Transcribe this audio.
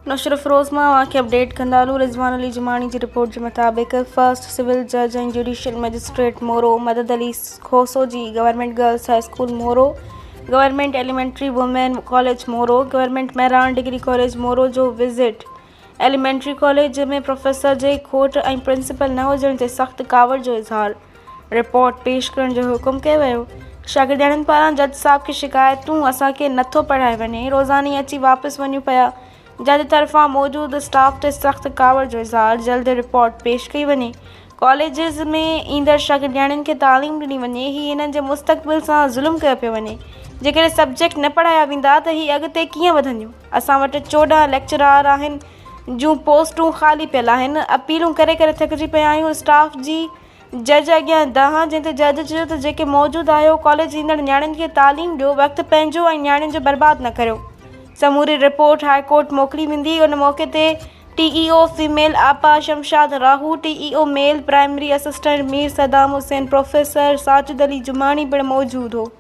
नशर फ़िरोज़ मां वाक़िआ अपडेट कंदालू। रिज़वान अली जुमानी की रिपोर्ट के मुताबिक फर्स्ट सिविल जज एंड जुडिशियल मजिस्ट्रेट मोरो मदद अली खोसो जी गवर्नमेंट गर्ल्स हाई स्कूल मोरो, गवर्नमेंट एलिमेंट्री वुमेन कॉलेज मोरो, गवर्नमेंट मेहरान डिग्री कॉलेज मोरो जो विज़िट एलिमेंट्री कॉलेज में प्रोफेसर जे खोट ऐं प्रिंसिपल न हुजण ते सख़्त कावड़ जो इज़हार। रिपोर्ट पेश करण जो हुकुम कयो वियो। शागिर्दनि पारां जज साहब खे शिकायतूं असांखे नथो पढ़ाए वञे, रोज़ानी अची वापसि वञूं पिया। जज तरफ़ां मौजूदु स्टाफ ते सख़्त कावड़ जो इज़हार। जल्द रिपोर्ट पेश कई वञे। कॉलेजिस में ईंदड़ शागिर्दनि खे तालीम ॾिनी वञे। ही हिननि जे मुस्तक़बिल सां ज़ुल्म कयो पियो वञे। जेकॾहिं सब्जेक्ट न पढ़ाया वेंदा त ही अॻिते कीअं वधंदियूं। असां वटि 14 लेक्चरार आहिनि जूं पोस्टूं ख़ाली पियल आहिनि। अपीलूं करे करे थकिजी पिया आहियूं। स्टाफ जी जज अॻियां दहा, जंहिं ते जज चयो त जेके मौजूदु आहियो कॉलेज ईंदड़ नियाणियुनि खे तालीम ॾियो, वक़्तु पंहिंजो ऐं नियाणियुनि जो बर्बादु न करियो। समूरी रिपोर्ट हाई कोर्ट मोकिली वेंदी। उन मौक़े ते TEO फीमेल आपा Shamshad Rahu, TEO male primary assistant Mir Saddam Hussain, professor Sajid Ali Jumani पिणु मौजूदु हो।